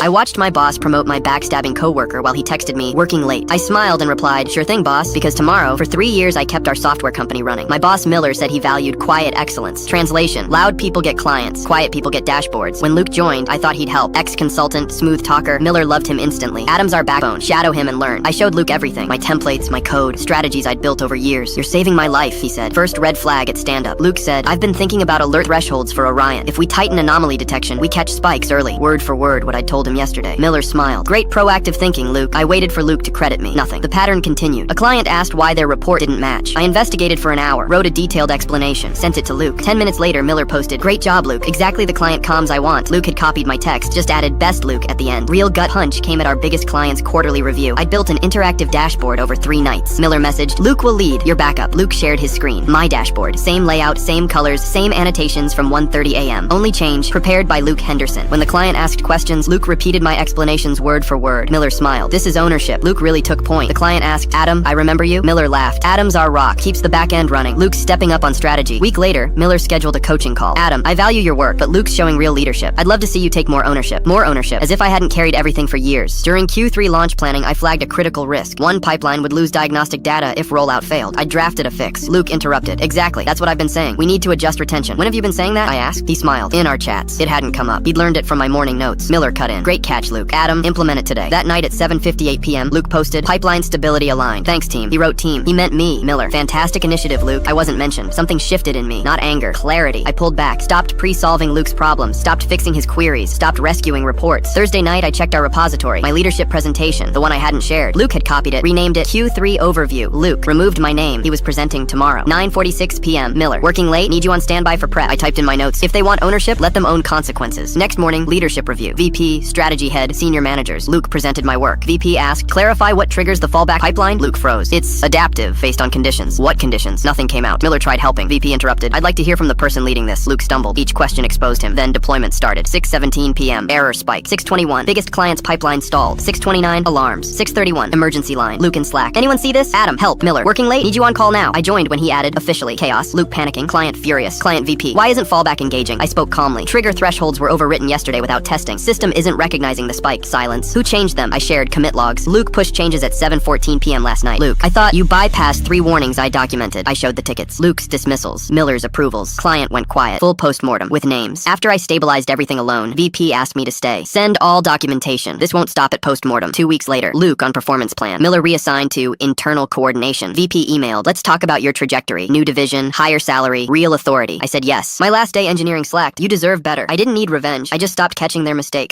I watched my boss promote my backstabbing coworker while he texted me, working late. I smiled and replied, sure thing, boss, because tomorrow, for 3 years, I kept our software company running. My boss Miller said he valued quiet excellence. Translation: loud people get clients, quiet people get dashboards. When Luke joined, I thought he'd help. Ex-consultant, smooth talker, Miller loved him instantly. Adam's our backbone. Shadow him and learn. I showed Luke everything. My templates, my code, strategies I'd built over years. You're saving my life, he said. First red flag at stand-up. Luke said, I've been thinking about alert thresholds for Orion. If we tighten anomaly detection, we catch spikes early. Word for word what I told him yesterday. Miller smiled. Great proactive thinking, Luke. I waited for Luke to credit me. Nothing. The pattern continued. A client asked why their report didn't match. I investigated for an hour, wrote a detailed explanation, sent it to Luke. 10 minutes later, Miller posted, great job, Luke. Exactly the client comms I want. Luke had copied my text, just added best Luke at the end. Real gut hunch came at our biggest client's quarterly review. I'd built an interactive dashboard over 3 nights. Miller messaged, Luke will lead your backup. Luke shared his screen. My dashboard. Same layout, same colors, same annotations from 1:30 a.m. Only change, prepared by Luke Henderson. When the client asked questions, Luke repeated my explanations word for word. Miller smiled. This is ownership. Luke really took point. The client asked, Adam, I remember you? Miller laughed. Adam's our rock. Keeps the back end running. Luke's stepping up on strategy. Week later, Miller scheduled a coaching call. Adam, I value your work, but Luke's showing real leadership. I'd love to see you take more ownership. More ownership. As if I hadn't carried everything for years. During Q3 launch planning, I flagged a critical risk. One pipeline would lose diagnostic data if rollout failed. I drafted a fix. Luke interrupted. Exactly. That's what I've been saying. We need to adjust retention. When have you been saying that? I asked. He smiled. In our chats. It hadn't come up. He'd learned it from my morning notes. Miller cut in. Great catch, Luke. Adam, implement it today. That night at 7:58 p.m., Luke posted, pipeline stability aligned. Thanks, team. He wrote team. He meant me. Miller. Fantastic initiative, Luke. I wasn't mentioned. Something shifted in me. Not anger. Clarity. I pulled back. Stopped pre-solving Luke's problems. Stopped fixing his queries. Stopped rescuing reports. Thursday night, I checked our repository. My leadership presentation. The one I hadn't shared. Luke had copied it. Renamed it Q3 Overview. Luke. Removed my name. He was presenting tomorrow. 9:46 p.m. Miller. Working late. Need you on standby for prep. I typed in my notes. If they want ownership, let them own consequences. Next morning, leadership review. VP, strategy head, senior managers. Luke presented my work. VP asked, clarify what triggers the fallback pipeline? Luke froze. It's adaptive, based on conditions. What conditions? Nothing came out. Miller tried helping. VP interrupted. I'd like to hear from the person leading this. Luke stumbled. Each question exposed him. Then deployment started. 6:17 p.m. Error spike. 6:21. Biggest client's pipeline stalled. 6:29. Alarms. 6:31. Emergency line. Luke in Slack. Anyone see this? Adam, help. Miller. Working late? Need you on call now. I joined when he added, officially. Chaos. Luke panicking. Client furious. Client VP. Why isn't fallback engaging? I spoke calmly. Trigger thresholds were overwritten yesterday without testing. System isn't recognizing the spike. Silence. Who changed them? I shared commit logs. Luke pushed changes at 7:14 p.m. last night. Luke. I thought you bypassed 3 warnings I documented. I showed the tickets. Luke's dismissals. Miller's approvals. Client went quiet. Full postmortem with names. After I stabilized everything alone, VP asked me to stay. Send all documentation. This won't stop at postmortem. 2 weeks later, Luke on performance plan. Miller reassigned to internal coordination. VP emailed, let's talk about your trajectory. New division, higher salary, real authority. I said yes. My last day engineering slacked. You deserve better. I didn't need revenge. I just stopped catching their mistakes.